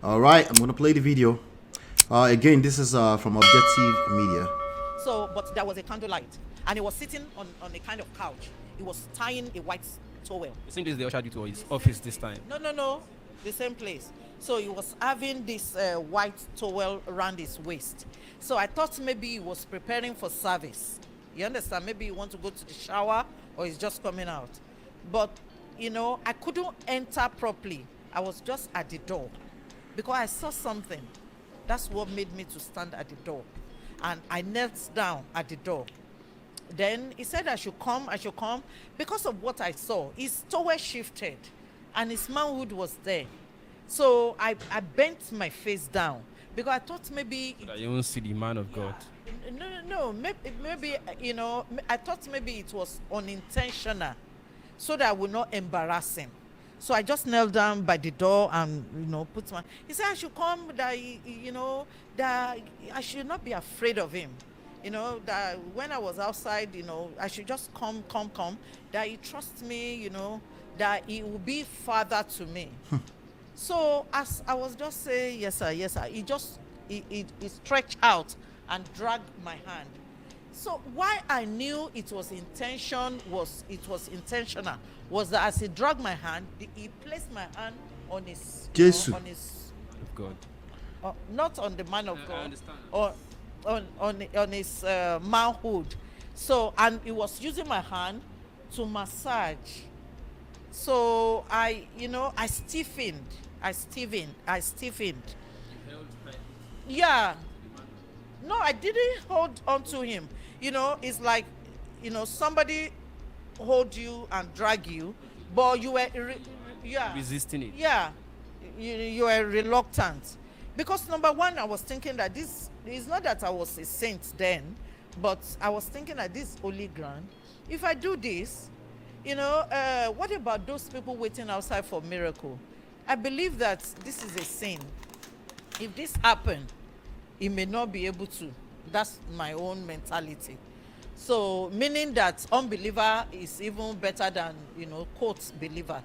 All right, I'm gonna play the video. Again, this is from Objectv Media. So, but there was a candlelight, and he was sitting on a kind of couch. He was tying a white towel. You think this is the usher to his office this time? No, the same place. So he was having this white towel around his waist. So I thought maybe he was preparing for service. You understand? Maybe he want to go to the shower or he's just coming out. But, you know, I couldn't enter properly. I was just at the door because I saw something. That's what made me to stand at the door. And I knelt down at the door. Then he said I should come. Because of what I saw, his towel shifted and his manhood was there. So I bent my face down because I thought maybe... So that you won't see the man of God. No, maybe, you know, I thought maybe it was unintentional so that I would not embarrass him. So I just knelt down by the door and, you know, put my... He said I should come, that, you know, that I should not be afraid of him. You know, that when I was outside, you know, I should just come, that he trusts me, you know, that he will be father to me. So as I was just saying, yes, sir, he stretched out and dragged my hand. So why I knew it was intentional was that as he dragged my hand, he placed my hand on his, Jesus. On his, God. not on the man of God. I understand. On his manhood. So, and he was using my hand to massage. So I stiffened. Yeah. No, I didn't hold on to him. You know, it's like, you know, somebody hold you and drag you, but you were, resisting it. Yeah, you were reluctant. Because number one, I was thinking that this is not that I was a saint then, but I was thinking that this holy ground, if I do this, you know, what about those people waiting outside for miracle? I believe that this is a sin. If this happened, he may not be able to. That's my own mentality. So meaning that unbeliever is even better than, you know, quote believer.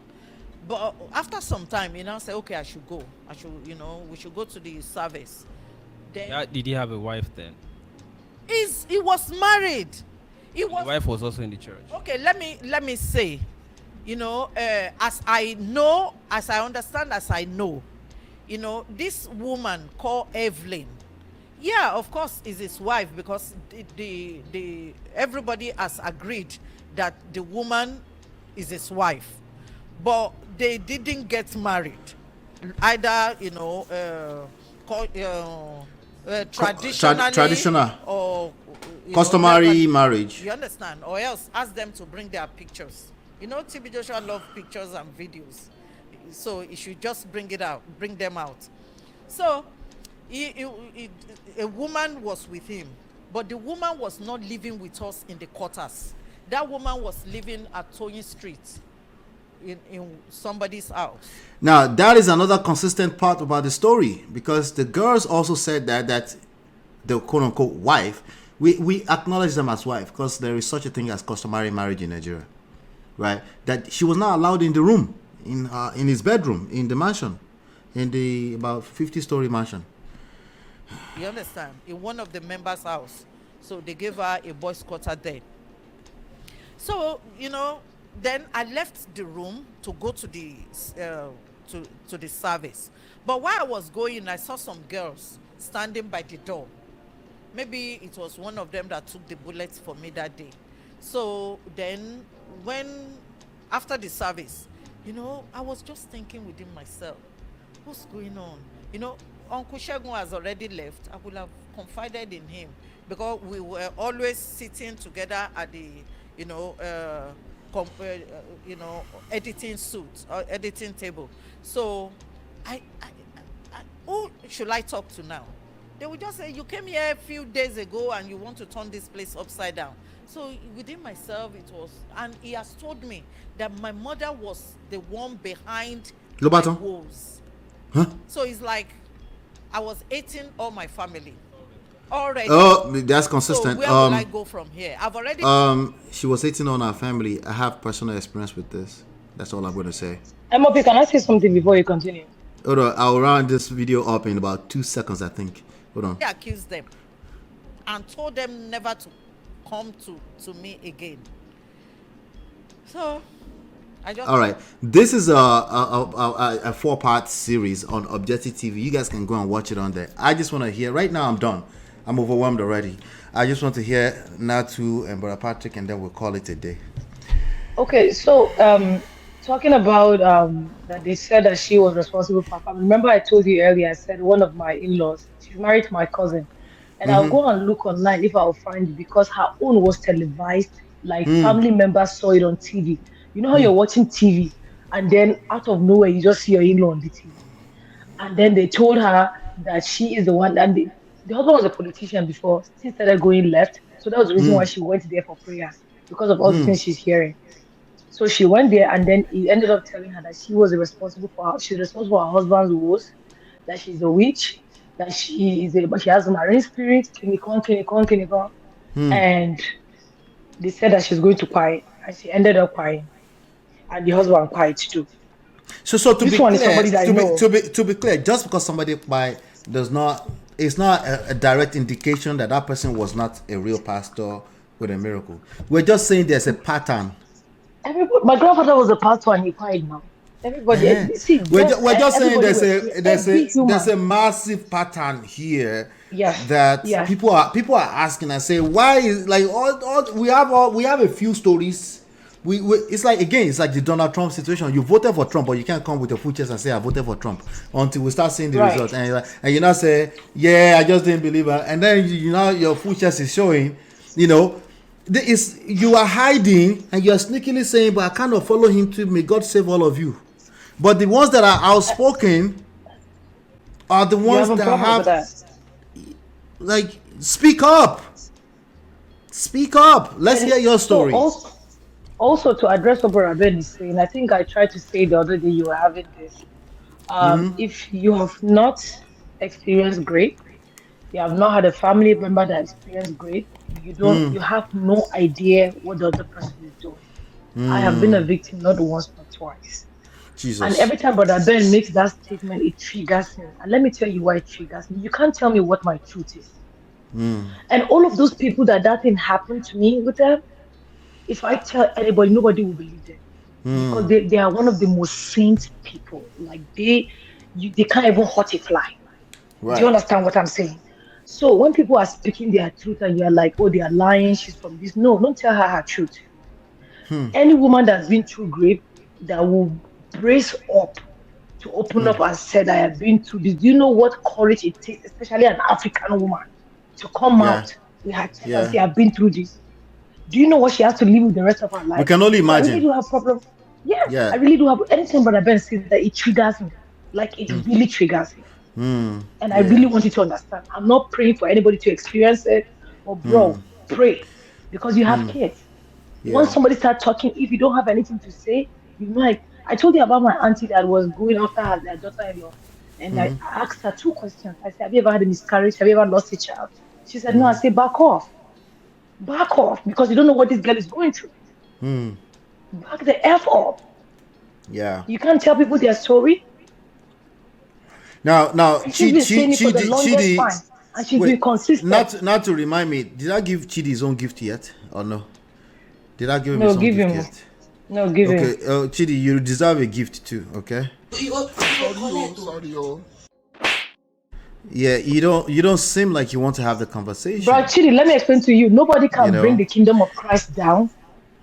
But after some time, you know, say, okay, I should go. You know, we should go to the service. Then Did he have a wife then? he was married. The wife was also in the church. Okay, let me say, you know, as I understand, you know, this woman called Evelyn, yeah, of course, is his wife because the everybody has agreed that the woman is his wife, but they didn't get married, either, you know, Traditional or customary marriage. You understand? Or else ask them to bring their pictures. You know, TB Joshua love pictures and videos, so he should just bring them out. So a woman was with him, but the woman was not living with us in the quarters. That woman was living at Towing Street in somebody's house. Now, that is another consistent part about the story, because the girls also said that the quote-unquote wife, we acknowledge them as wife because there is such a thing as customary marriage in Nigeria, right? That she was not allowed in the room, in his bedroom, in the mansion, in the about 50-story mansion. You understand? In one of the members' house. So they gave her a boys' quarter there. So, you know, then I left the room to go to the to the service. But while I was going, I saw some girls standing by the door. Maybe it was one of them that took the bullets for me that day. So then after the service, you know, I was just thinking within myself, what's going on? You know, Uncle Shegun has already left. I would have confided in him because we were always sitting together at the, you know, editing suit or editing table. So who should I talk to now? They would just say, you came here a few days ago and you want to turn this place upside down. So within myself, it was, and he has told me that my mother was the one behind the walls. Huh? So it's like I was eating all my family already. Oh, that's consistent. So where will I go from here? I've already. She was eating on our family. I have personal experience with this. That's all I'm going to say. MOP, can I say something before you continue? Hold on, I'll round this video up in about 2 seconds, I think. Hold on. He accused them and told them never to come to me again. So I just. All right, this is a 4-part series on Objectv TV. You guys can go and watch it on there. I just want to hear. Right now, I'm done. I'm overwhelmed already. I just want to hear Natu and Brother Patrick, and then we'll call it a day. Okay, so talking about that they said that she was responsible for her family. Remember, I told you earlier. I said one of my in-laws. She's married to my cousin, and I'll go and look online if I'll find it because her own was televised. Like family members saw it on TV. You know how you're watching TV, and then out of nowhere you just see your in-law on the TV, and then they told her that she is the one. And the husband was a politician before. She started going left, so that was the reason why she went there for prayers because of all the things she's hearing. So she went there, and then he ended up telling her that she was responsible for her. She's responsible for her husband's woes, that she's a witch, that she has a marine spirit, and they said that she's going to cry, and she ended up crying, and the husband cried too. So to be clear, just because somebody it's not a direct indication that that person was not a real pastor with a miracle. We're just saying there's a pattern. My grandfather was a pastor and he cried now. Everybody, see, we're just saying there's a massive pattern here. That people are asking and say, why is like all we have a few stories. It's like the Donald Trump situation. You voted for Trump, but you can't come with a full chest and say I voted for Trump until we start seeing the result. And you now say, yeah, I just didn't believe her. And then your full chest is showing. You are hiding and you are sneakily saying, but I cannot follow him too. May God save all of you. But the ones that are outspoken are the ones that have like speak up. Let's hear your story. So also to address what Brother Ben is saying, I think I tried to say the other day you were having this. If you have not experienced grace, you have not had a family member that experienced grace, you have no idea what the other person is doing. I have been a victim not once but twice. Jesus. And every time Brother Ben makes that statement, it triggers me. And let me tell you why it triggers me. You can't tell me what my truth is. And all of those people that thing happened to me with them, if I tell anybody, nobody will believe them. Because they are one of the most saint people. Like they can't even hurt a fly. Right. Do you understand what I'm saying? So when people are speaking their truth and you're like, oh, they are lying, she's from this. No, don't tell her truth. Any woman that's been through grave that will brace up to open up and say that I have been through this. Do you know what courage it takes, especially an African woman, to come out with her chest and say I've been through this? Do you know what she has to live with the rest of her life? We can only imagine. I really do have problems. I really do have anything but Ben says that it triggers me. Like it really triggers me. And I really want you to understand. I'm not praying for anybody to experience it. But bro, pray. Because you have kids. Once somebody starts talking, if you don't have anything to say, like I told you about my auntie that was going after their daughter-in-law. And I asked her 2 questions. I said, have you ever had a miscarriage? Have you ever lost a child? She said, no. I said, back off. Back off, because you don't know what this girl is going through. Back the F up. Yeah. You can't tell people their story. Now, Chidi, and she's been consistent. Not to remind me, did I give Chidi his own gift yet, or no? Did I give him his own gift yet? No, give him. Okay, Chidi, you deserve a gift too. Okay. Yeah, you don't seem like you want to have the conversation. But Chidi, let me explain to you. Nobody can bring the kingdom of Christ down.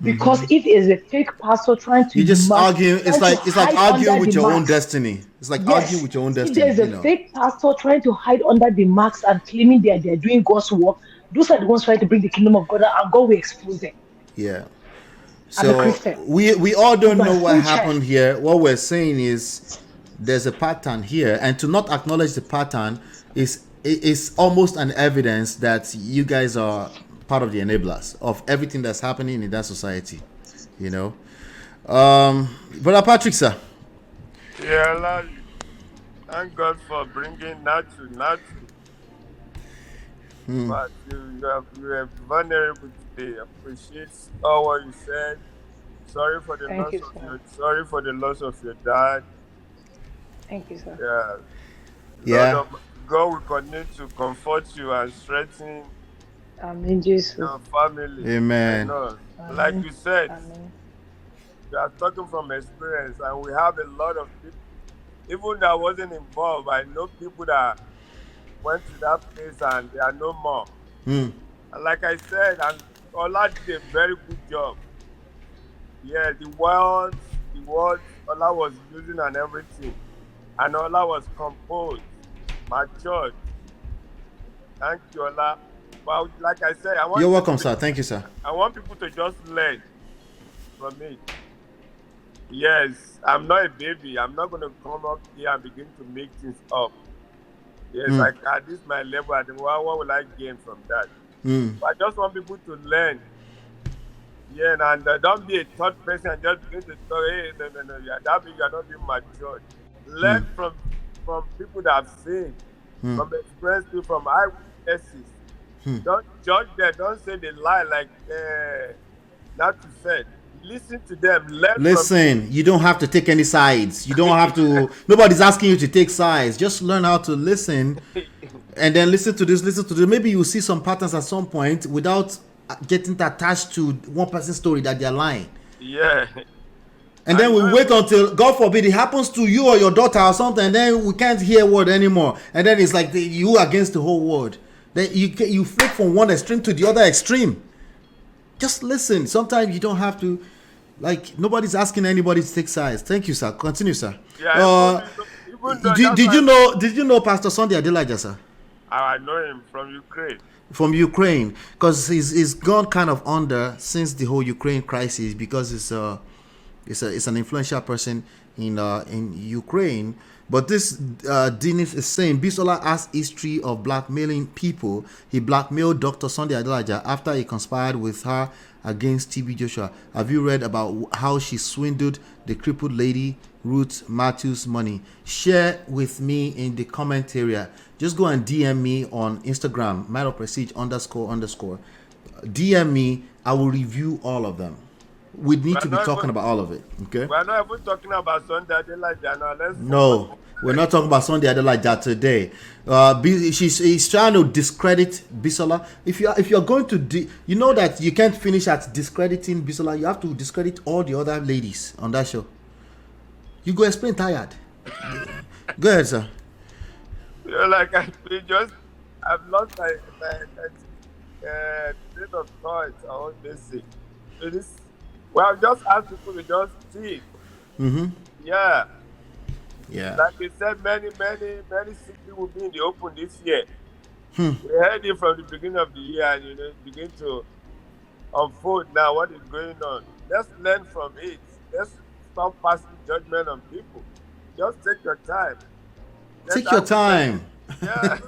Because if it's a fake pastor trying to, you just argue. It's like arguing with your own destiny. It's like arguing with your own destiny. If there's a fake pastor trying to hide under the marks and claiming they're doing God's work, those are the ones trying to bring the kingdom of God, and God will expose them. Yeah. So we all don't know what happened here. What we're saying is there's a pattern here, and to not acknowledge the pattern is almost an evidence that you guys are part of the enablers of everything that's happening in that society, Brother Patrick, sir. Yeah, thank God for bringing Natu. But you are vulnerable today. Appreciate all what you said. Sorry for the loss of your dad. Thank you, sir. Yeah. Lord Yeah. of God will continue to comfort you and strengthen Amen, Jesus. your family. I Amen. know. Like Amen. you said, Amen. we are talking from experience, and we have a lot of people, even that wasn't involved. I know people that went to that place and they are no more. Hmm. And like I said, and Ola did a very good job. Yeah, the words Ola was using and everything. And Ola was composed, matured. Thank you, Ola. But like I said, You're welcome, sir. Thank you, sir. I want people to just learn from it. Yes, I'm not a baby. I'm not gonna come up here and begin to make things up. Yes, Hmm. at this my level, what will I gain from that? Hmm. But I just want people to learn. Yeah, and don't be a third person and just begin to talk. Hey, no, yeah, that means you're not being matured. Hmm. Learn from people that have seen, Hmm. from experienced people, from eyewitnesses. Hmm. Don't judge them. Don't say they lie like not to said. Listen to them. Learn from it. Listen, you don't have to take any sides. You don't have to. Nobody's asking you to take sides. Just learn how to listen, and then listen to this. Listen to this. Maybe you'll see some patterns at some point without getting attached to one person's story that they're lying. Yeah. And then we wait until, God forbid, it happens to you or your daughter or something, and then we can't hear a word anymore. And then it's like you against the whole world. Then you flip from one extreme to the other extreme. Just listen. Sometimes you don't have to, like, nobody's asking anybody to take sides. Thank you, sir. Continue, sir. Yeah. Even though Did you know Pastor Sunday Adelaja, sir? I know him from Ukraine. From Ukraine, because he's gone kind of under since the whole Ukraine crisis, because it's an influential person in Ukraine. But this Dennis is saying Bisola has history of blackmailing people. He blackmailed Dr. Sunday Adelaja after he conspired with her against TB Joshua. Have you read about how she swindled the crippled lady Ruth Matthews money? Share with me in the comment area. Just go and DM me on Instagram, _prestige__. DM me. I will review all of them. We need to be talking about all of it. Okay. We're not even talking about Sunday Adelaja now. No, we're not talking about Sunday Adelaja today. He's trying to discredit Bisola. If you're going to you know that you can't finish at discrediting Bisola. You have to discredit all the other ladies on that show. You go explain tired. Go ahead, sir. Like I've lost my train of thought on basic. Well, just ask people to just see. Mm-hmm. Yeah. Yeah. Like you said, many cities will be in the open this year. We heard it from the beginning of the year, and it begin to unfold now what is going on. Let's learn from it. Let's stop passing judgment on people. Just take your time. Take your time. Yeah.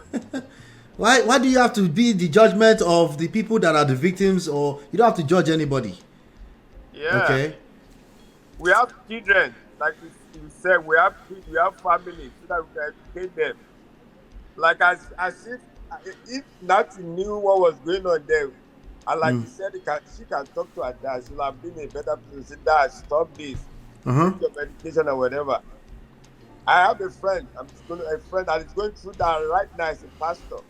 Why do you have to be the judgment of the people that are the victims, or you don't have to judge anybody? Yeah. Okay. We have children, like you said, we have kids, we have families, so that we can educate them. Like as if nothing knew what was going on there, and like you said, she can talk to her dad. She'll have been a better person. Say, Dad, stop this. Take your medication or whatever. I have a friend. A friend that is going through that right now. As a pastor.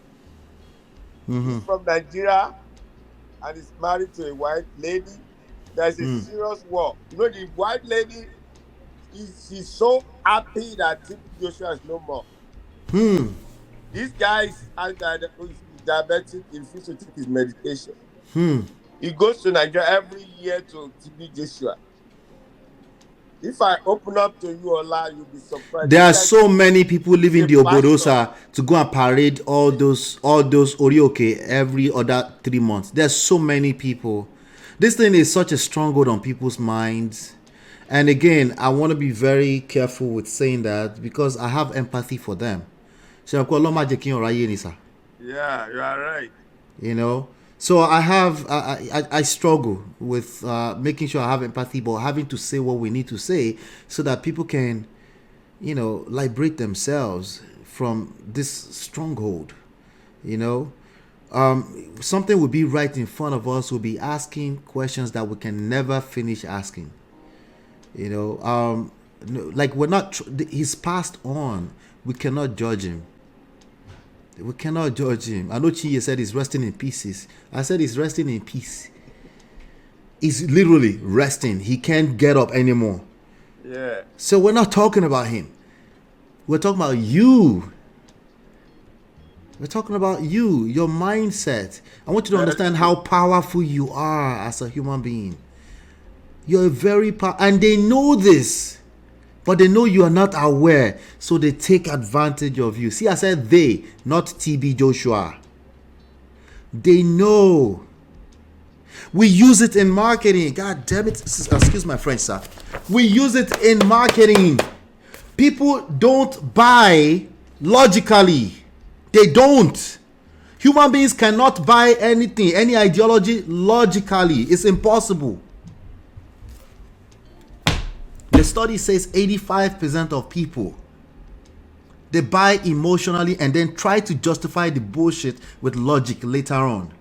He's from Nigeria and is married to a white lady. There's a serious war. The white lady, she's so happy that TB Joshua is no more. This guy is diabetic, he refuses to take his medication. He goes to Nigeria every year to TB Joshua. If I open up to you, Ola, you'll be surprised. There are so many people leaving the Obodosa to go and parade all those Orioke every other 3 months. There's so many people. This thing is such a stronghold on people's minds. And again, I want to be very careful with saying that because I have empathy for them. So yeah, you are right. So I struggle with making sure I have empathy, but having to say what we need to say so that people can, liberate themselves from this stronghold. Something will be right in front of us. We'll be asking questions that we can never finish asking. No, like we're not. He's passed on. We cannot judge him. We cannot judge him. I know Chiye said he's resting in pieces. I said he's resting in peace. He's literally resting. He can't get up anymore. Yeah. So we're not talking about him. We're talking about you. We're talking about you, your mindset. I want you to understand how powerful you are as a human being. You're very powerful. And they know this. But they know you are not aware. So they take advantage of you. See, I said they, not TB Joshua. They know. We use it in marketing. God damn it. Excuse my French, sir. We use it in marketing. People don't buy logically. They don't. Human beings cannot buy anything, any ideology logically. It's impossible. The study says 85% of people, they buy emotionally and then try to justify the bullshit with logic later on.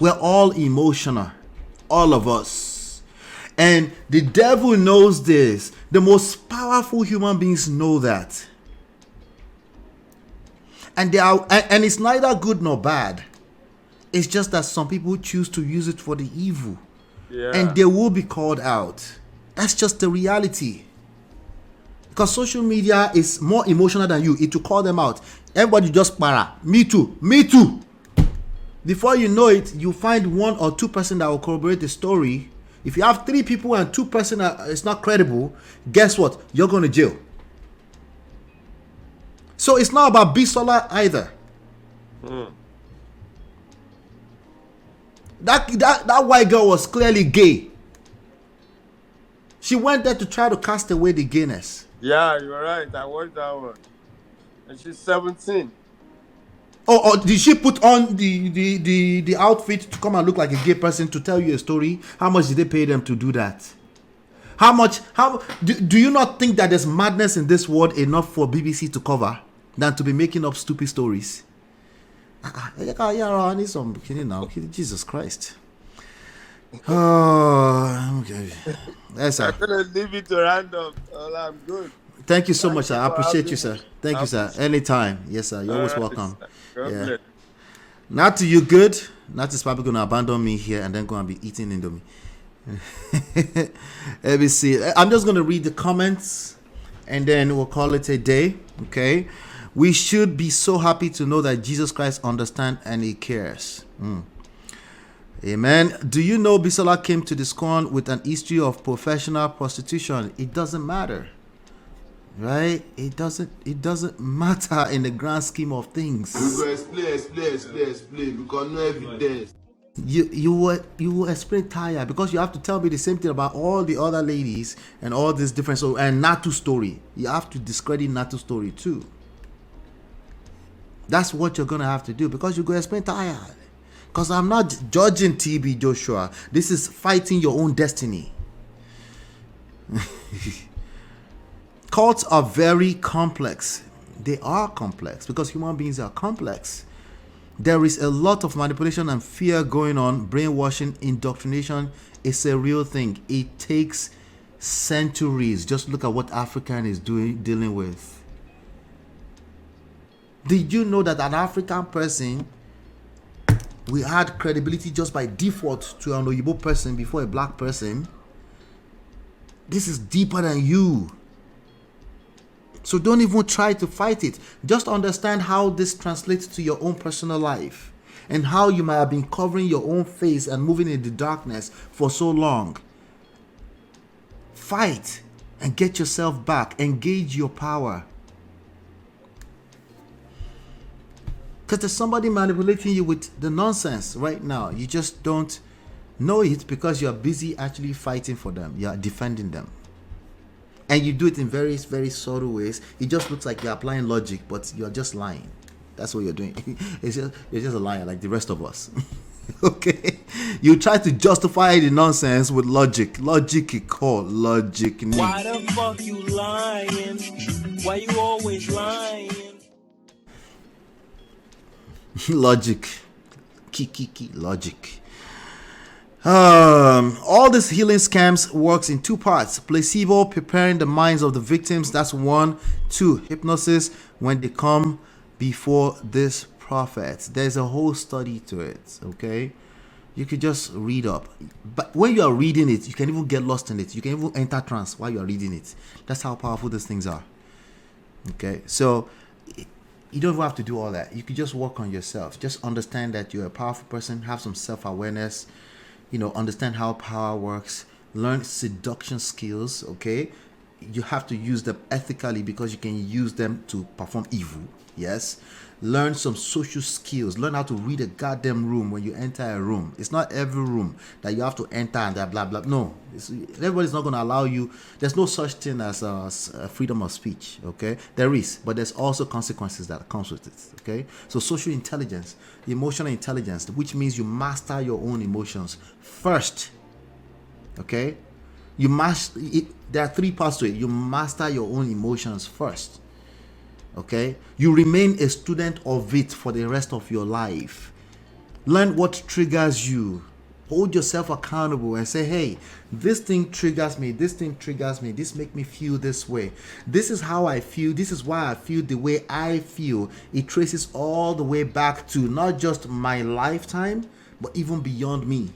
We're all emotional. All of us. And the devil knows this. The most powerful human beings know that. And it's neither good nor bad. It's just that some people choose to use it for the evil. Yeah. And they will be called out. That's just the reality. Because social media is more emotional than you. It will call them out. Everybody just para. Me too. Me too. Before you know it, you find 1 or 2 person that will corroborate the story. If you have 3 people and 2 person it's not credible, guess what? You're going to jail. So it's not about Bisola either. That white girl was clearly gay. She went there to try to cast away the gayness. Yeah, you're right. I watched that one. And she's 17. Oh, did she put on the outfit to come and look like a gay person to tell you a story? How much did they pay them to do that? Do you not think that there's madness in this world enough for BBC to cover than to be making up stupid stories? I need some kidding now. Jesus Christ. Oh, okay. Yes, sir. I'm gonna leave it to random. I'm good. Thank you so much, sir. I appreciate you, sir. Thank you, sir. Anytime. Yes, sir. You're always welcome. Yeah. Not to you good. Not is probably gonna abandon me here and then gonna be eating Indomie. Let me see. I'm just gonna read the comments and then we'll call it a day. Okay. We should be so happy to know that Jesus Christ understands and he cares. Amen. Do you know Bisola came to the scorn with an history of professional prostitution? It doesn't matter. Right? It doesn't matter in the grand scheme of things. We go explain because no evidence. You will explain Taya because you have to tell me the same thing about all the other ladies and all this different and Natu story. You have to discredit Natu story too. That's what you're gonna have to do because you go explain Taya. Because I'm not judging TB Joshua. This is fighting your own destiny. Cults are very complex. They are complex because human beings are complex. There is a lot of manipulation and fear going on. Brainwashing, indoctrination is a real thing. It takes centuries. Just look at what African is dealing with. Did you know that an African person, we had credibility just by default to an Oyibo person before a black person? This is deeper than you. So don't even try to fight it. Just understand how this translates to your own personal life and how you might have been covering your own face and moving in the darkness for so long. Fight and get yourself back. Engage your power. Because there's somebody manipulating you with the nonsense right now. You just don't know it because you're busy actually fighting for them. You're defending them. And you do it in very, very subtle ways. It just looks like you're applying logic, but you're just lying. That's what you're doing. You're just a liar like the rest of us. Okay? You try to justify the nonsense with logic. Logic is called logic. Why the fuck you lying? Why you always lying? Logic. Kiki logic. All these healing scams works in two parts: placebo, preparing the minds of the victims. That's one. Two, hypnosis when they come before this prophet. There's a whole study to it. Okay, you could just read up, but when you are reading it, you can even get lost in it. You can even enter trance while you are reading it. That's how powerful these things are. Okay, so you don't even have to do all that. You could just work on yourself. Just understand that you're a powerful person. Have some self-awareness. Understand how power works. Learn seduction skills. Okay, you have to use them ethically because you can use them to perform evil. Yes. Learn some social skills. Learn how to read a goddamn room when you enter a room. It's not every room that you have to enter and blah blah. No, everybody's not going to allow you. There's no such thing as freedom of speech. Okay, there is, but there's also consequences that comes with it. Okay, so social intelligence, emotional intelligence, which means you master your own emotions first. Okay, you must. There are three parts to it. You master your own emotions first. Okay, you remain a student of it for the rest of your life. Learn what triggers you. Hold yourself accountable and say, hey, this thing triggers me. This thing triggers me. This makes me feel this way. This is how I feel. This is why I feel the way I feel. It traces all the way back to not just my lifetime, but even beyond me,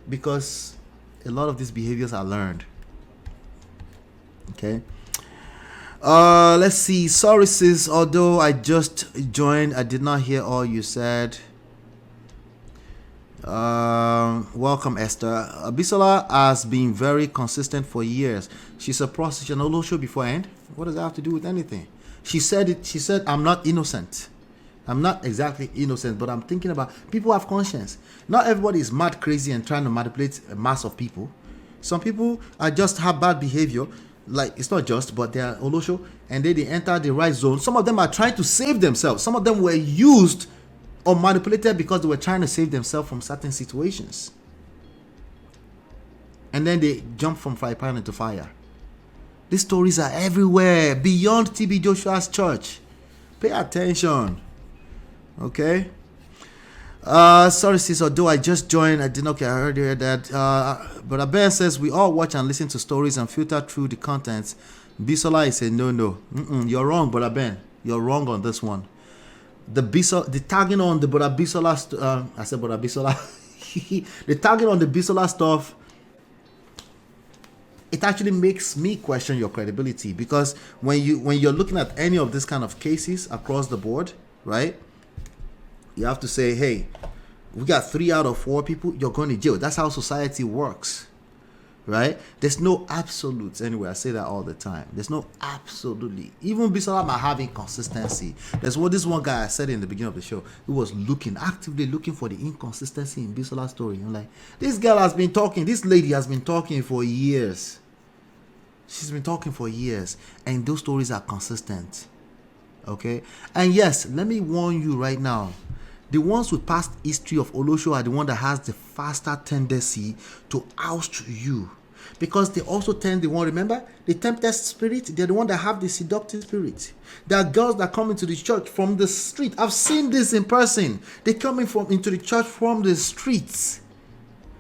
because a lot of these behaviors are learned. Okay. Let's see. Sorry, sis. Although I just joined, I did not hear all you said. Welcome, Esther. Bisola has been very consistent for years. She's a prostitute. No show beforehand. What does that have to do with anything? She said it. She said, I'm not innocent. I'm not exactly innocent, but I'm thinking about people have conscience. Not everybody is mad, crazy, and trying to manipulate a mass of people. Some people are just have bad behavior. Like, it's not just, but they are Olosho, and they enter the right zone. Some of them are trying to save themselves. Some of them were used or manipulated because they were trying to save themselves from certain situations. And then they jump from fire pan into fire. These stories are everywhere, beyond TB Joshua's church. Pay attention. Okay? Sorry, sis, although I just joined, I did not care. I heard you heard that. But Ben says we all watch and listen to stories and filter through the contents. Bisola is a no. You're wrong, Brother Ben. You're wrong on this one. The tagging on the Brother Bisola, I said Brother Bisola. The tagging on the Bisola stuff, it actually makes me question your credibility, because when you're looking at any of this kind of cases across the board, right? You have to say, hey, we got 3 out of 4 people, you're going to jail. That's how society works, right? There's no absolutes anyway. I say that all the time. There's no absolutely. Even Bisola might have inconsistency. That's what this one guy said in the beginning of the show. He was actively looking for the inconsistency in Bisola's story. I'm like, this girl has been talking. This lady has been talking for years. She's been talking for years. And those stories are consistent. Okay? And yes, let me warn you right now. The ones with past history of Olosho are the one that has the faster tendency to oust you, because they also tend the one, remember, the tempted spirit, they're the one that have the seductive spirit. There are girls that come into the church from the street. I've seen this in person. They come into the church from the streets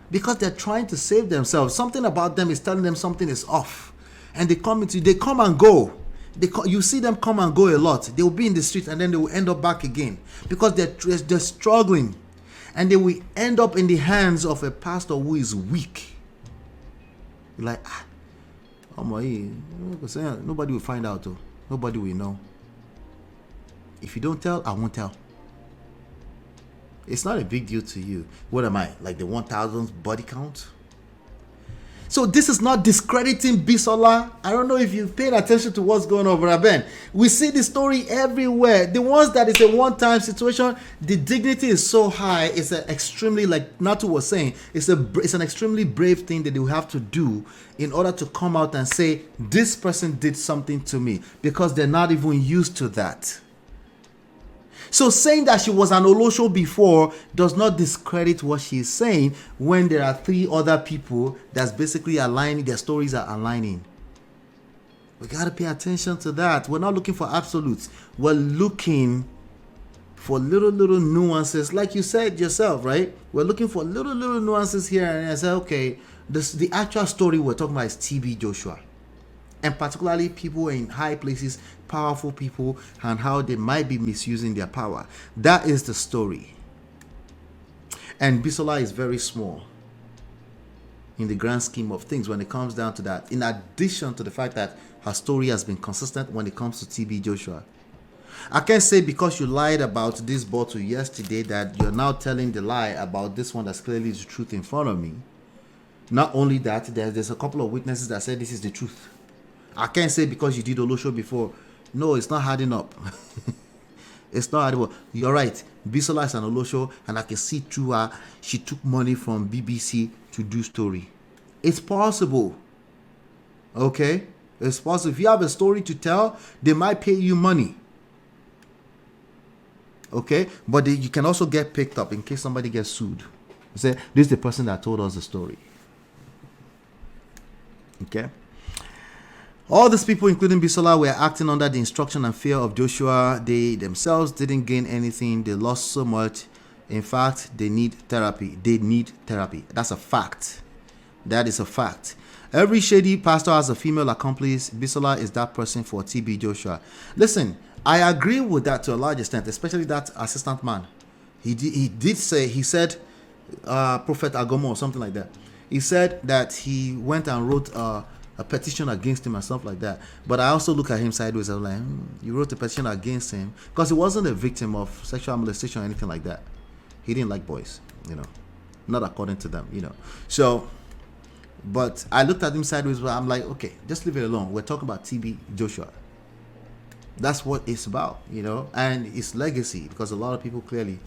because they're trying to save themselves. Something about them is telling them something is off, and they come and go. You see them come and go a lot. They will be in the street and then they will end up back again because they're struggling, and they will end up in the hands of a pastor who is weak. You're like, nobody will find out. Nobody will know. If you don't tell, I won't tell. It's not a big deal to you. What am I, like the 1,000th body count? So this is not discrediting Bisola. I don't know if you've paid attention to what's going on, Brother Ben. We see the story everywhere. The ones that is a one-time situation, the dignity is so high. It's an extremely, like Natu was saying, it's an extremely brave thing that you have to do in order to come out and say, this person did something to me, because they're not even used to that. So saying that she was an Olosho before does not discredit what she's saying when there are 3 other people that's basically aligning, their stories are aligning. We got to pay attention to that. We're not looking for absolutes. We're looking for little nuances, like you said yourself, right? We're looking for little nuances here, and I said, okay, the actual story we're talking about is TB Joshua, and particularly people in high places, powerful people, and how they might be misusing their power. That is the story. And Bisola is very small in the grand scheme of things when it comes down to that, in addition to the fact that her story has been consistent when it comes to TB Joshua. I can't say because you lied about this bottle yesterday that you're now telling the lie about this one that's clearly the truth in front of me. Not only that, there's a couple of witnesses that said this is the truth. I can't say because you did Olosho before. No, it's not adding up. It's not adding up. You're right. Bisola is an Olosho, and I can see through her. She took money from BBC to do story. It's possible. Okay? It's possible. If you have a story to tell, they might pay you money. Okay? But you can also get picked up in case somebody gets sued. You say, this is the person that told us the story. Okay? All these people, including Bisola, were acting under the instruction and fear of Joshua. They themselves didn't gain anything. They lost so much. In fact, they need therapy. They need therapy. That's a fact. That is a fact. Every shady pastor has a female accomplice. Bisola is that person for TB Joshua. Listen, I agree with that to a large extent, especially that assistant man. He said, Prophet Agomo or something like that. He said that he went and wrote a petition against him and stuff like that. But I also look at him sideways. I was like, you wrote a petition against him because he wasn't a victim of sexual molestation or anything like that. He didn't like boys, not according to them, So, but I looked at him sideways, but I'm like, okay, just leave it alone. We're talking about TB Joshua. That's what it's about, and his legacy, because a lot of people clearly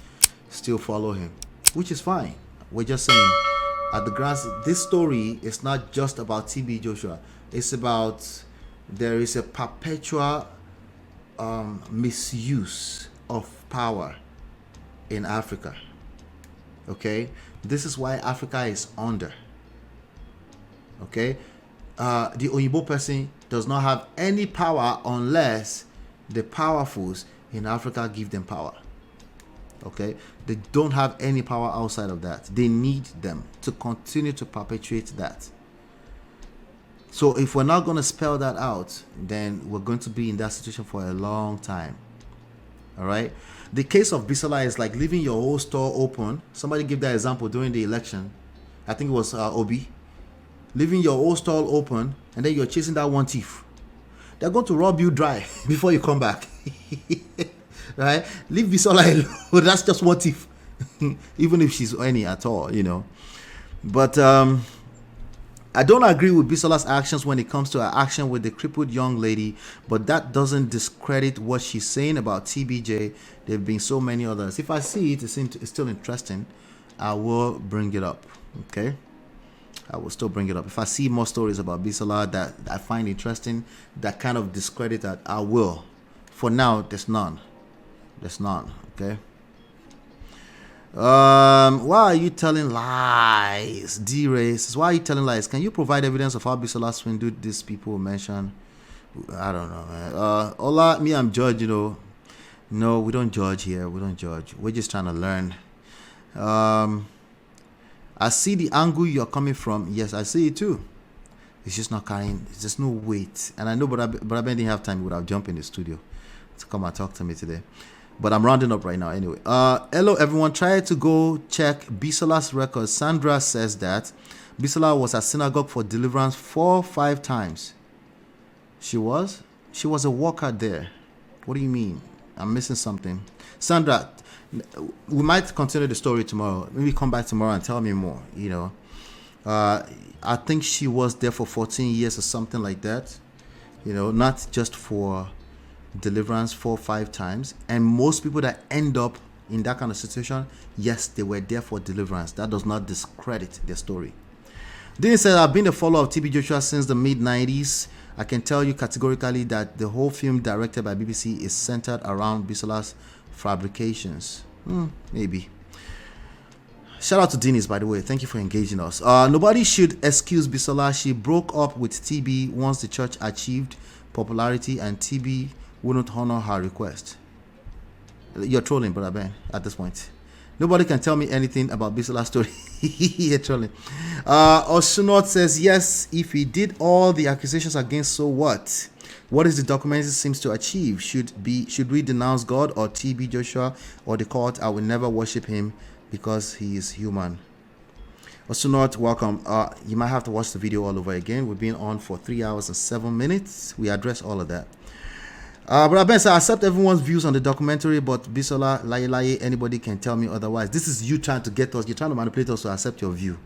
still follow him, which is fine. We're just saying, at the grass, this story is not just about TB Joshua. It's about there is a perpetual misuse of power in Africa. Okay, this is why Africa is under. Okay, the Oyibo person does not have any power unless the powerfuls in Africa give them power. Okay, they don't have any power outside of that. They need them to continue to perpetuate that. So if we're not going to spell that out, then we're going to be in that situation for a long time. All right. The case of Bisola is like leaving your whole store open. Somebody gave that example during the election. I think it was Obi. Leaving your whole store open, and then you're chasing that one thief. They're going to rob you dry before you come back. Right? Leave Bisola alone. That's just one thief. Even if she's any at all, But I don't agree with Bisola's actions when it comes to her action with the crippled young lady, but that doesn't discredit what she's saying about TBJ. There have been so many others. If I see it, it's still interesting, I will bring it up. Okay? I will still bring it up. If I see more stories about Bisola that I find interesting, that kind of discredit that, I will. For now, there's none. There's none. Okay? Why are you telling lies? D-Race, why are you telling lies? Can you provide evidence of how Bisola swindled these people mentioned? I don't know, man. Ola, me, I'm judge, No, we don't judge here. We don't judge. We're just trying to learn. I see the angle you're coming from. Yes, I see it too. It's just not carrying. It's just no weight. And I know, but I didn't have time. He would have jumped in the studio to come and talk to me today. But I'm rounding up right now anyway. Hello, everyone. Try to go check Bisola's records. Sandra says that Bisola was at synagogue for deliverance 4-5 times. She was a worker there. What do you mean? I'm missing something. Sandra, we might continue the story tomorrow. Maybe come back tomorrow and tell me more. I think she was there for 14 years or something like that. Not just for deliverance 4-5 times. And most people that end up in that kind of situation, yes, they were there for deliverance. That does not discredit their story. Dean said, I've been a follower of TB Joshua since the mid-90s. I can tell you categorically that the whole film directed by BBC is centered around Bisola's fabrications. Maybe. Shout out to Dennis, by the way. Thank you for engaging us. Nobody should excuse Bisola. She broke up with TB once the church achieved popularity, and TB wouldn't honor her request. You're trolling, brother Ben, at this point. Nobody can tell me anything about Bisola's story. You're trolling. Osunot says, yes, if he did all the accusations against, so what? What is the document seems to achieve? Should we denounce God or TB Joshua or the court? I will never worship him because he is human. Osunot, welcome. You might have to watch the video all over again. We've been on for 3 hours and 7 minutes. We address all of that. But Ben, I accept everyone's views on the documentary, but Bisola, Lai, anybody can tell me otherwise. This is you trying to get us, you're trying to manipulate us to accept your view.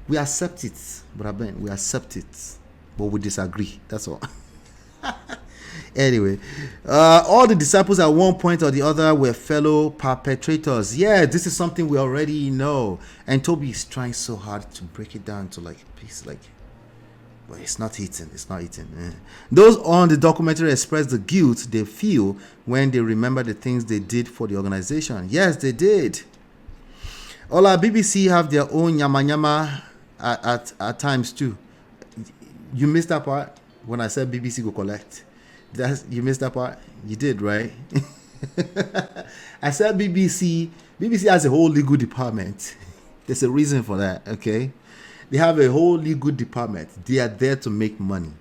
We accept it, but Ben, we accept it, but we disagree. That's all. Anyway, all the disciples at one point or the other were fellow perpetrators. Yeah, this is something we already know. And Toby is trying so hard to break it down to like piece, like, but it's not eating. It's not eating. Those on the documentary express the guilt they feel when they remember the things they did for the organization. Yes, they did. All our BBC have their own yama yama at times too. You missed that part when I said BBC go collect. You missed that part? You did, right? I said BBC. BBC has a whole legal department. There's a reason for that, okay? They have a whole legal department. They are there to make money,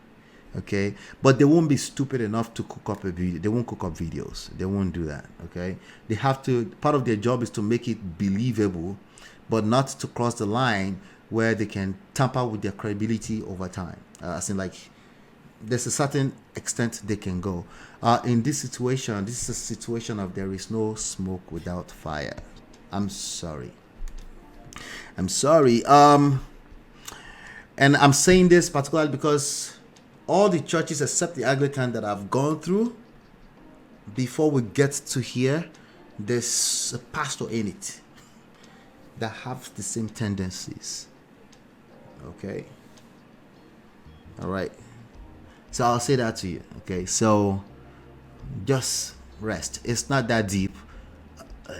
okay? But they won't be stupid enough to cook up a video. They won't cook up videos. They won't do that, okay? They have to, part of their job is to make it believable, but not to cross the line where they can tamper with their credibility over time. As in, like, there's a certain extent they can go. In this situation, this is a situation of there is no smoke without fire. I'm sorry. And I'm saying this particularly because all the churches except the Anglican that I've gone through, before we get to here, there's a pastor in it that have the same tendencies. Okay? All right. So I'll say that to you. Okay? So just rest. It's not that deep.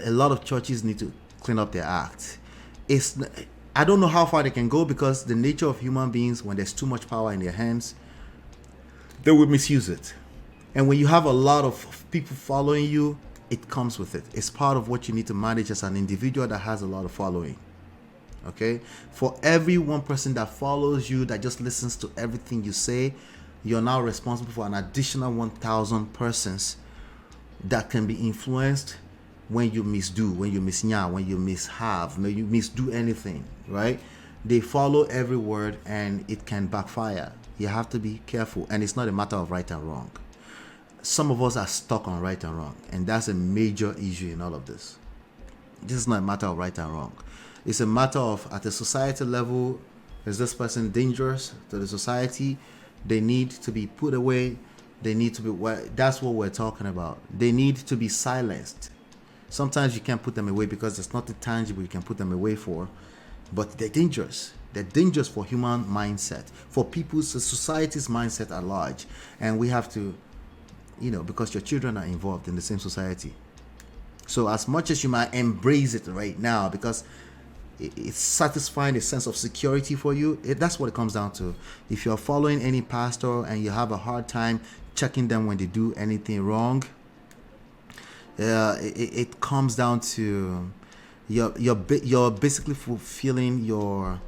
A lot of churches need to clean up their act. I don't know how far they can go because the nature of human beings, when there's too much power in their hands, they will misuse it. And when you have a lot of people following you, it comes with it. It's part of what you need to manage as an individual that has a lot of following. Okay? For every one person that follows you, that just listens to everything you say, you're now responsible for an additional 1,000 persons that can be influenced when you misdo, when you misnya, when you mishave, when you misdo anything, right? They follow every word and it can backfire. You have to be careful. And it's not a matter of right and wrong. Some of us are stuck on right and wrong. And that's a major issue in all of this. This is not a matter of right and wrong. It's a matter of, at a society level, is this person dangerous to the society? They need to be put away. They need to be, that's what we're talking about. They need to be silenced. Sometimes you can't put them away because there's nothing tangible you can put them away for. But they're dangerous. They're dangerous for human mindset, for people's, society's mindset at large. And we have to, because your children are involved in the same society. So as much as you might embrace it right now because it's satisfying a sense of security for you, that's what it comes down to. If you're following any pastor and you have a hard time checking them when they do anything wrong, it comes down to you're basically fulfilling your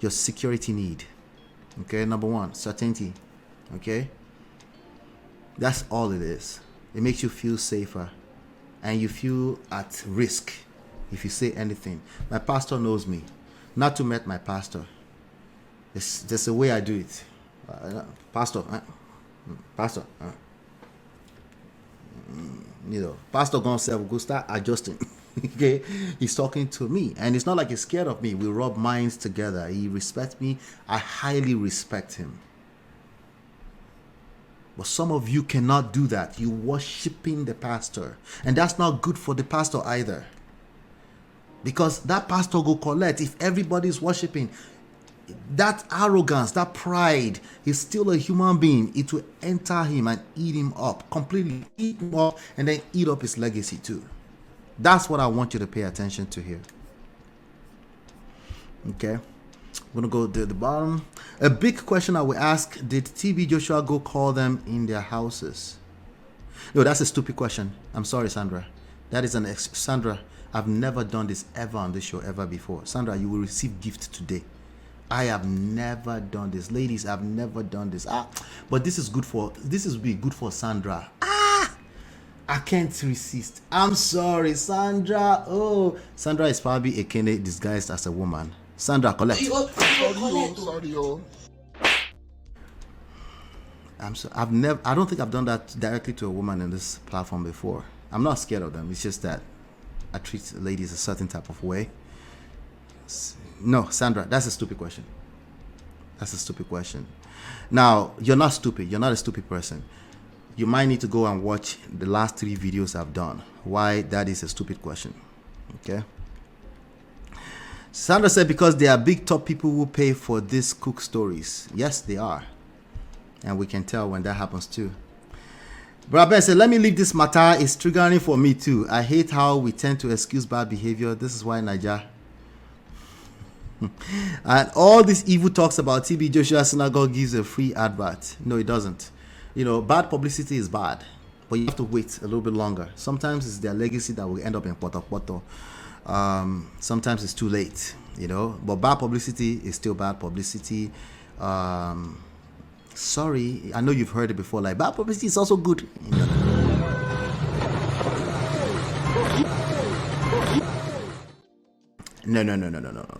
security need. Okay, number one, certainty. Okay, that's all it is. It makes you feel safer, and you feel at risk if you say anything. My pastor knows me. Not to met my pastor. There's a way I do it. Pastor. Pastor Gonself will start adjusting. Okay, he's talking to me, and it's not like he's scared of me. We rub minds together. He respects me. I highly respect him. But some of you cannot do that. You worshiping the pastor, and that's not good for the pastor either. Because that pastor go collect if everybody's worshiping. That arrogance, that pride, he's still a human being. It will enter him and eat him up, completely eat him up, and then eat up his legacy too. That's what I want you to pay attention to here. Okay, I'm gonna go to the bottom. A big question I will ask: did TB Joshua go call them in their houses? No, that's a stupid question. I'm sorry, Sandra. That is Sandra, I've never done this ever on this show ever before. Sandra, you will receive gift today. I have never done this. Ladies, I've never done this. But this is be good for Sandra. I can't resist. I'm sorry, Sandra. Oh, Sandra is probably a Kene disguised as a woman. Sandra, collect. Sorry. I don't think I've done that directly to a woman in this platform before. I'm not scared of them. It's just that I treat ladies a certain type of way. No, Sandra, that's a stupid question. That's a stupid question. Now, you're not stupid. You're not a stupid person. You might need to go and watch the last 3 videos I've done. Why that is a stupid question. Okay? Sandra said because there are big top people who pay for these cook stories. Yes, they are. And we can tell when that happens too. Brother Ben said, let me leave this matter. It's triggering for me too. I hate how we tend to excuse bad behavior. This is why Niger. And all this evil talks about TB Joshua Synagogue gives a free advert. No, it doesn't. You know, bad publicity is bad, but you have to wait a little bit longer. Sometimes it's their legacy that will end up in poto. Sometimes it's too late, you know, but bad publicity is still bad publicity. Sorry, I know you've heard it before, like bad publicity is also good. No.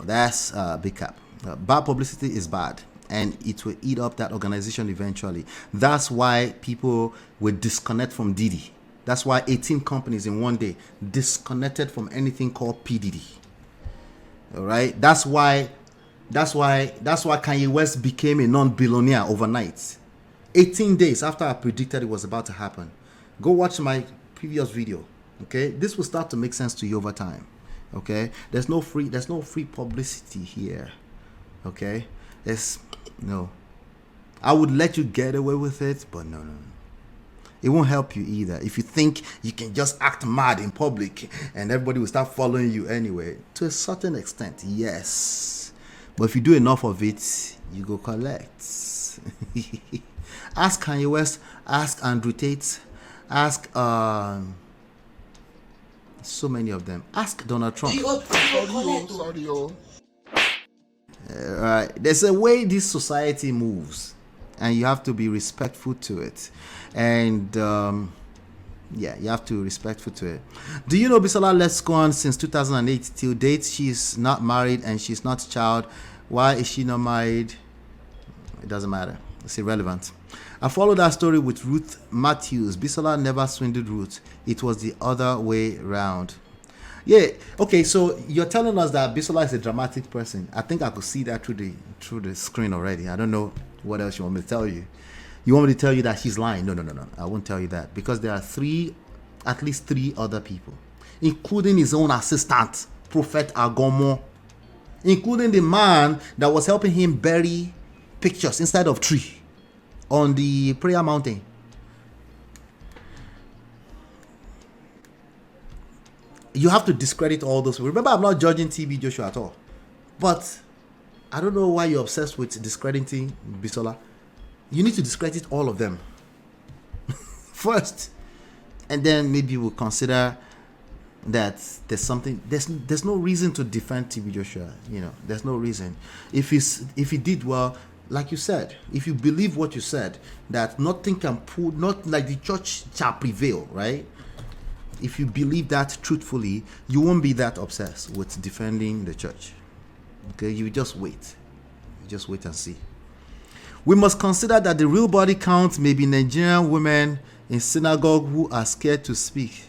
That's big cap. Bad publicity is bad, and it will eat up that organization eventually. That's why people will disconnect from Diddy. That's why 18 companies in one day disconnected from anything called PDD. All right. That's why Kanye West became a non-billionaire overnight. 18 days after I predicted it was about to happen. Go watch my previous video. Okay, this will start to make sense to you over time. Okay, there's no free publicity here. Okay, I would let you get away with it, but no. It won't help you either. If you think you can just act mad in public and everybody will start following you anyway, to a certain extent, yes. But if you do enough of it, you go collect. Ask Kanye West, ask Andrew Tate, ask so many of them. Ask Donald Trump. Sorry. Right. There's a way this society moves, and you have to be respectful to it. And you have to be respectful to it. Do you know Bisola Let's Go On since 2008 till date? She's not married and she's not child. Why is she not married? It doesn't matter. It's irrelevant. I followed that story with Ruth Matthews. Bisola never swindled Ruth. It was the other way round. Yeah. Okay. So you're telling us that Bisola is a dramatic person. I think I could see that through the screen already. I don't know what else you want me to tell you. You want me to tell you that she's lying? No. I won't tell you that, because there are at least three other people, including his own assistant, Prophet Agomo, including the man that was helping him bury pictures inside of tree on the prayer mountain. You have to discredit all those. Remember, I'm not judging TB Joshua at all, but I don't know why you're obsessed with discrediting Bisola. You need to discredit all of them first, and then maybe we'll consider that there's something. There's no reason to defend TB Joshua. You know, there's no reason. If he did well, like you said, if you believe what you said, that nothing can pull, not like the church shall prevail, right? If you believe that truthfully, you won't be that obsessed with defending the church. Okay, you just wait. You just wait and see. We must consider that the real body count may be Nigerian women in synagogue who are scared to speak.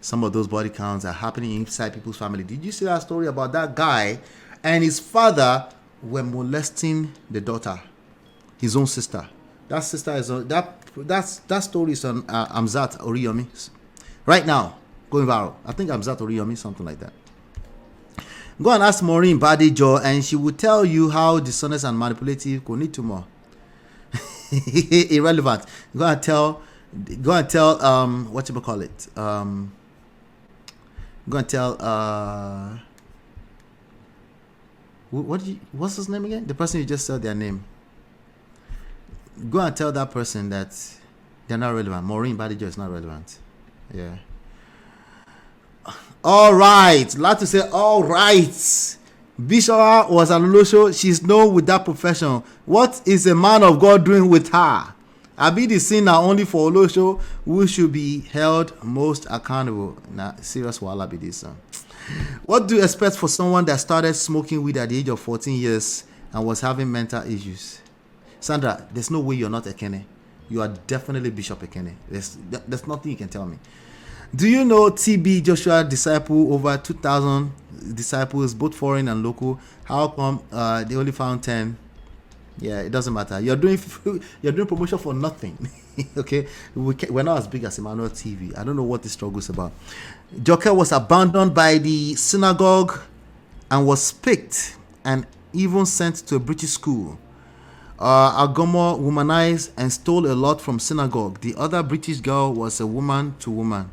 Some of those body counts are happening inside people's family. Did you see that story about that guy and his father were molesting the daughter, his own sister? That sister is on that story is on Amzat Oriyomi right now, going viral. I think Amzat Oriyomi, something like that. Go and ask Maureen Badijo, and she will tell you how dishonest and manipulative Konitumo. Irrelevant. Go and tell what you call it. Go and tell what's his name again? The person you just said their name. Go and tell that person that They're not relevant. Maureen Badijo is not relevant. Yeah. All right. Like to say, all right. Bisola was an Olosho. She's known with that profession. What is a man of God doing with her? I be the sin now only for Olosho, who should be held most accountable. Nah, serious wahala be this. What do you expect for someone that started smoking weed at the age of 14 years and was having mental issues? Sandra, there's no way you're not Ekene. You are definitely Bishop Ekene. There's nothing you can tell me. Do you know TB Joshua disciple over 2,000 disciples, both foreign and local? How come they only found 10? Yeah, it doesn't matter. You're doing promotion for nothing. Okay, we're not as big as Emmanuel TV. I don't know what the struggle is about. Joker was abandoned by the synagogue and was picked and even sent to a British school. Agomo womanized and stole a lot from synagogue. The other British girl was a woman to woman.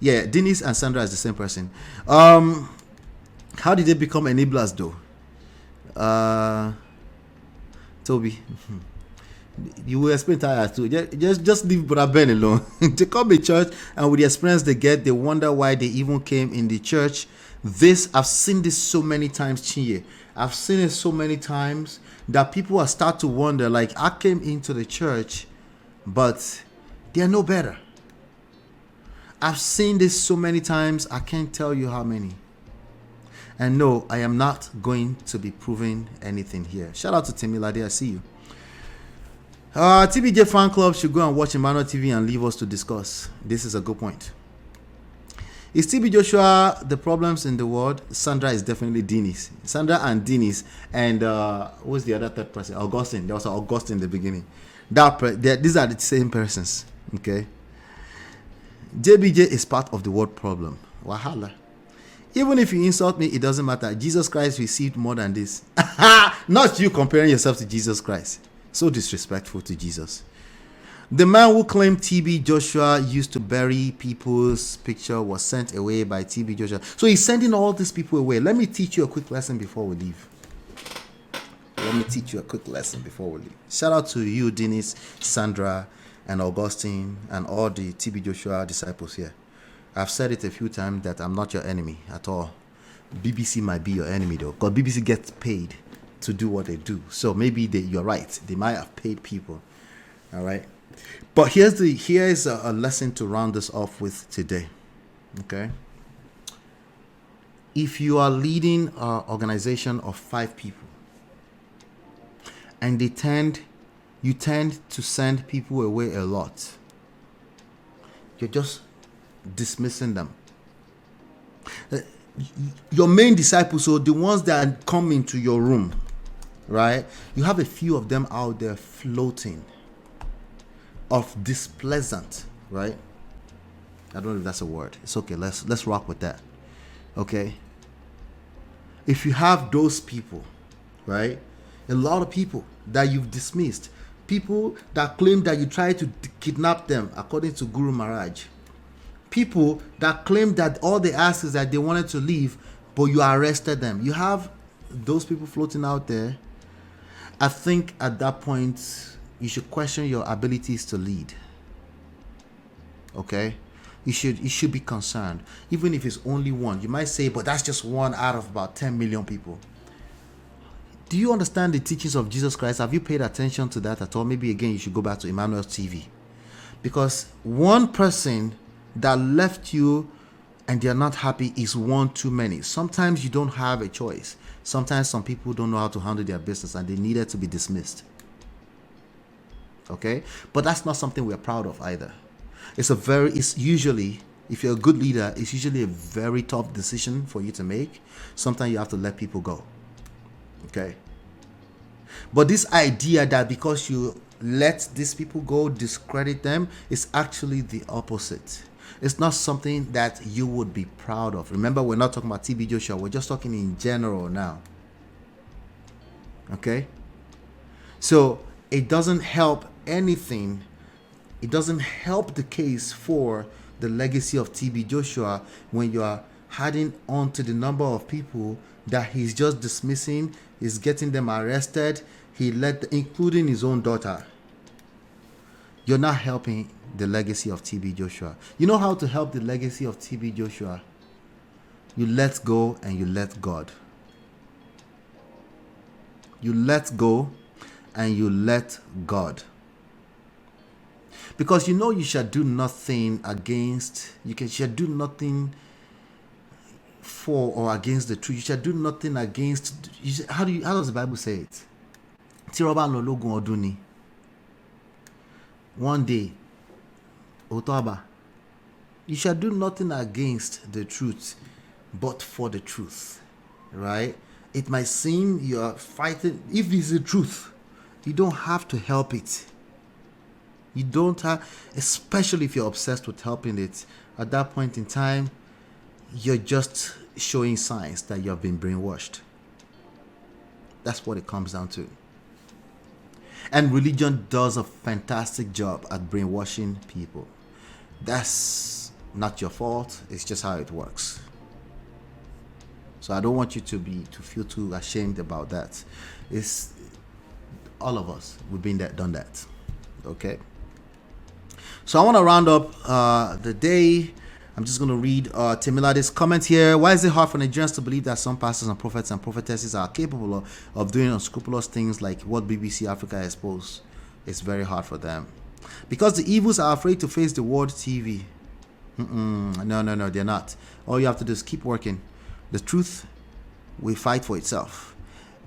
Yeah, Denise and Sandra is the same person. How did they become enablers though? Toby, you will explain tired too. Just leave Brother Ben alone. They come to church and with the experience they get, they wonder why they even came in the church. I've seen this so many times, Chinye. I've seen it so many times that people are start to wonder, like, I came into the church, but they're no better. I've seen this so many times, I can't tell you how many. And no, I am not going to be proving anything here. Shout out to Timmy Lade, I see you. TBJ fan club should go and watch Emmanuel TV and leave us to discuss. This is a good point. Is TB Joshua the problems in the world? Sandra is definitely Denise. Sandra and Denise. And who's the other third person? Augustine. There was Augustine in the beginning. These are the same persons. Okay. JBJ is part of the world problem. Wahala. Even if you insult me, it doesn't matter. Jesus Christ received more than this. Not you comparing yourself to Jesus Christ. So disrespectful to Jesus. The man who claimed TB Joshua used to bury people's picture was sent away by TB Joshua. So he's sending all these people away. Let me teach you a quick lesson before we leave. Shout out to you, Denise, Sandra, and Augustine, and all the TB Joshua disciples here. I've said it a few times that I'm not your enemy at all. BBC might be your enemy though, because BBC gets paid to do what they do. So maybe you're right. They might have paid people. All right. But here's a lesson to round this off with today. Okay. If you are leading an organization of 5 people, and you tend to send people away a lot, you're just dismissing them. Your main disciples, so the ones that come into your room, right? You have a few of them out there floating of displeasant, right? I don't know if that's a word. It's okay. Let's rock with that. Okay. If you have those people, right? A lot of people that you've dismissed, people that claim that you tried to kidnap them, according to Guru Maharaj. People that claim that all they asked is that they wanted to leave, but you arrested them. You have those people floating out there. I think at that point, you should question your abilities to lead. Okay? You should be concerned. Even if it's only one. You might say, but that's just one out of about 10 million people. Do you understand the teachings of Jesus Christ? Have you paid attention to that at all? Maybe again, you should go back to Emmanuel TV. Because one person that left you and they're not happy is one too many. Sometimes you don't have a choice. Sometimes some people don't know how to handle their business and they needed to be dismissed. Okay? But that's not something we're proud of either. It's usually, if you're a good leader, it's usually a very tough decision for you to make. Sometimes you have to let people go. Okay? But this idea that because you let these people go, discredit them, is actually the opposite. It's not something that you would be proud of. Remember, we're not talking about TB Joshua. We're just talking in general now. Okay? So, it doesn't help anything. It doesn't help the case for the legacy of TB Joshua when you are adding on to the number of people that he's just dismissing, he's getting them arrested, including his own daughter. you're not helping the legacy of TB Joshua. You know how to help the legacy of TB Joshua? You let go and you let God. You let go and you let God. Because you know you shall do nothing against, shall do nothing for or against the truth. You shall do nothing against, how does the Bible say it? One day, Otaba, you shall do nothing against the truth, but for the truth, right? It might seem you are fighting. If it's the truth, you don't have to help it. You don't have, especially if you're obsessed with helping it. At that point in time, you're just showing signs that you have been brainwashed. That's what it comes down to. And religion does a fantastic job at brainwashing people. That's not your fault. It's just how it works. So I don't want you to feel too ashamed about that. It's all of us. We've been there, done that. Okay. So I want to round up the day. I'm just going to read Timilade's comment here. Why is it hard for Nigerians to believe that some pastors and prophets and prophetesses are capable of doing unscrupulous things like what BBC Africa exposed? It's very hard for them. Because the evils are afraid to face the world TV. No, they're not. All you have to do is keep working. The truth will fight for itself.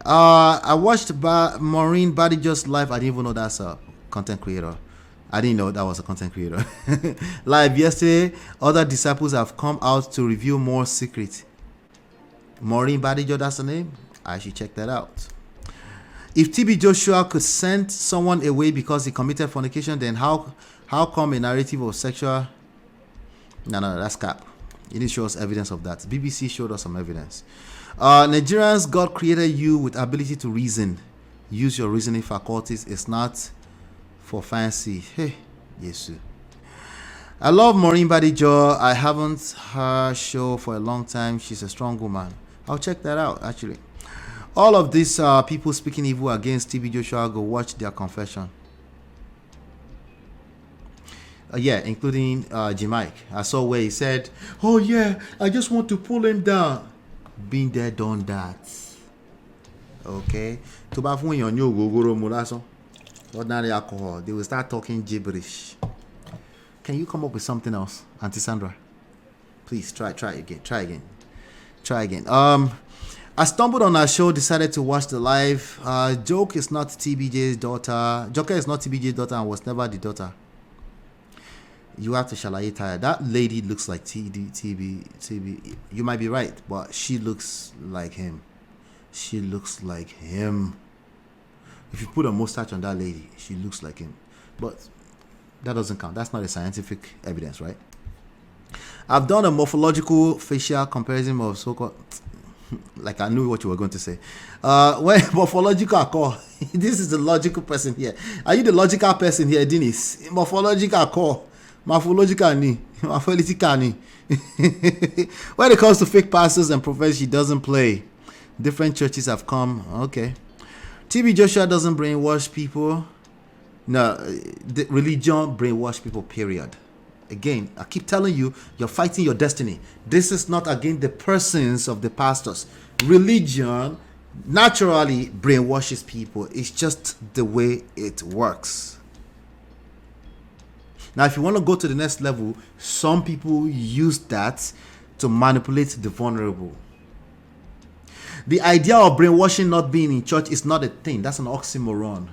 I watched Maureen Badijo's live. I didn't even know that's a content creator. I didn't know that was a content creator. Live yesterday, other disciples have come out to reveal more secrets. Maureen Badijo, that's the name? I should check that out. If TB Joshua could send someone away because he committed fornication, then how come a narrative of sexual... No, that's cap. It didn't show us evidence of that. BBC showed us some evidence. Nigerians, God created you with ability to reason. Use your reasoning faculties. It's not for fancy. Hey, yes. I love Maureen Badijo. I haven't her show for a long time. She's a strong woman. I'll check that out, actually. All of these people speaking evil against TB Joshua, go watch their confession. Yeah, including J-Mike. I saw where he said, oh yeah, I just want to pull him down. Been there, done that. Okay. Ordinary alcohol. They will start talking gibberish. Can you come up with something else, Auntie Sandra? Please try again. I stumbled on our show, decided to watch the live. Joke is not TBJ's daughter. Joker is not TBJ's daughter and was never the daughter. You have to shalaye tire. That lady looks like TB. You might be right, but she looks like him. If you put a mustache on that lady, she looks like him. But that doesn't count. That's not a scientific evidence, right? I've done a morphological facial comparison of so-called... like I knew what you were going to say. When morphological call. This is the logical person here. Are you the logical person here, Dennis? Morphological call. Morphological ni. Morphological ni. When it comes to fake pastors and prophets, she doesn't play. Different churches have come. Okay. TB Joshua doesn't brainwash people. No, the religion brainwash people, period. Again, I keep telling you, you're fighting your destiny. This is not against the persons of the pastors. Religion naturally brainwashes people. It's just the way it works. Now, if you want to go to the next level, some people use that to manipulate the vulnerable. The idea of brainwashing not being in church is not a thing. That's an oxymoron.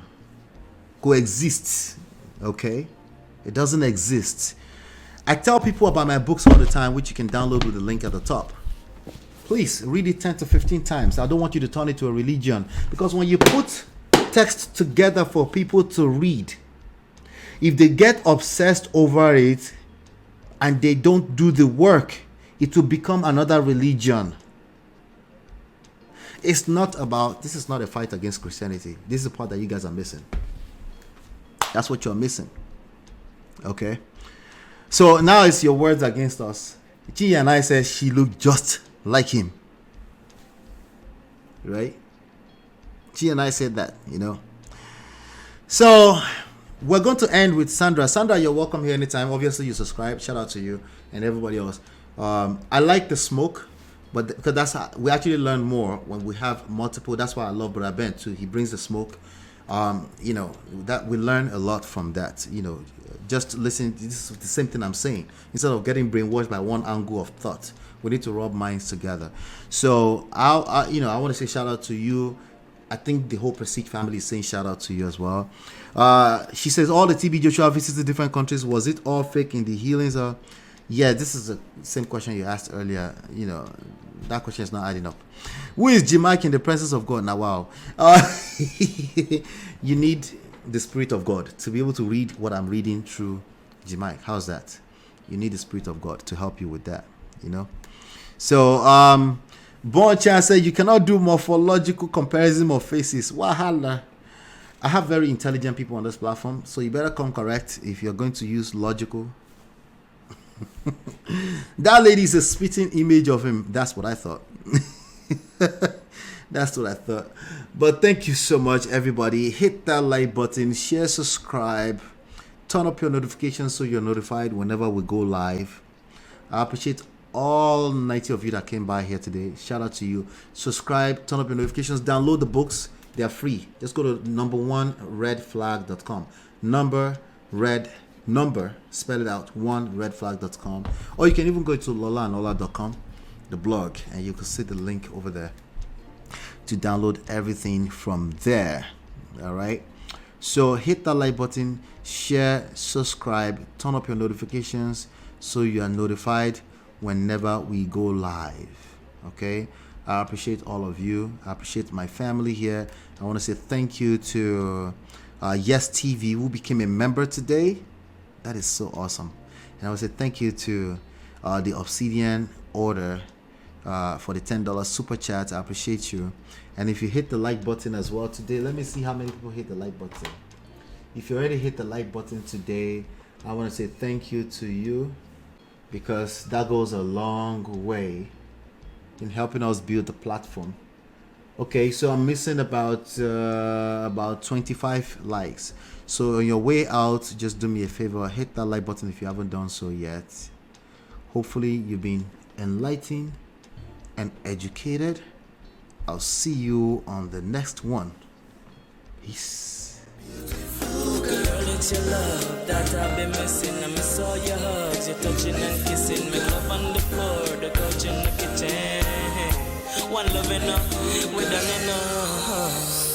Coexists. Okay? It doesn't exist. I tell people about my books all the time, which you can download with the link at the top. Please read it 10 to 15 times. I don't want you to turn it to a religion. Because when you put text together for people to read, if they get obsessed over it and they don't do the work, it will become another religion. It's not about, this is not a fight against Christianity. This is the part that you guys are missing. That's what you're missing. Okay? So now it's your words against us. Chi and I said she looked just like him. Right? Chi and I said that, you know. So we're going to end with Sandra. Sandra, you're welcome here anytime. Obviously, you subscribe. Shout out to you and everybody else. I like the smoke, but because that's how we actually learn more when we have multiple. That's why I love Brother Ben too. He brings the smoke. You know, that we learn a lot from that. You know, just listen. This is the same thing I'm saying. Instead of getting brainwashed by one angle of thought, we need to rub minds together. So I want to say shout out to you. I think the whole Prestige family is saying shout out to you as well. She says all the TB Joshua visits to different countries. Was it all fake in the healings? Yeah, this is the same question you asked earlier. You know, that question is not adding up. Who is Jimike in the presence of God? Now, wow. You need the Spirit of God to be able to read what I'm reading through Jimike. How's that? You need the Spirit of God to help you with that, you know? So, Bon Chan said you cannot do morphological comparison of faces. Wahala. I have very intelligent people on this platform, so you better come correct if you're going to use logical. That lady is a spitting image of him. That's what I thought. That's what I thought. But thank you so much, everybody. Hit that like button, share, subscribe, turn up your notifications so you're notified whenever we go live. I appreciate all 90 of you that came by here today. Shout out to you. Subscribe, turn up your notifications, download the books. They are free. Just go to number1redflag.com. Number, spell it out, 1redflag.com. Or you can even go to lolaanola.com, the blog, and you can see the link over there to download everything from there. All right. So hit that like button, share, subscribe, turn up your notifications so you are notified whenever we go live. Okay. I appreciate all of you. I appreciate my family here. I want to say thank you to Yes TV, who became a member today. That is so awesome. And I want to say thank you to the Obsidian Order for the $10 super chat. I appreciate you. And if you hit the like button as well today, let me see how many people hit the like button. If you already hit the like button today, I want to say thank you to you, because that goes a long way in helping us build the platform. Okay, so I'm missing about 25 likes. So on your way out, just do me a favor, hit that like button if you haven't done so yet. Hopefully you've been enlightened and educated. I'll see you on the next one. Peace. Girl, it's your love that I've been missing. I miss all your hugs, your touching and kissing. Me love on the floor, the couch in the kitchen. One love enough, we done enough.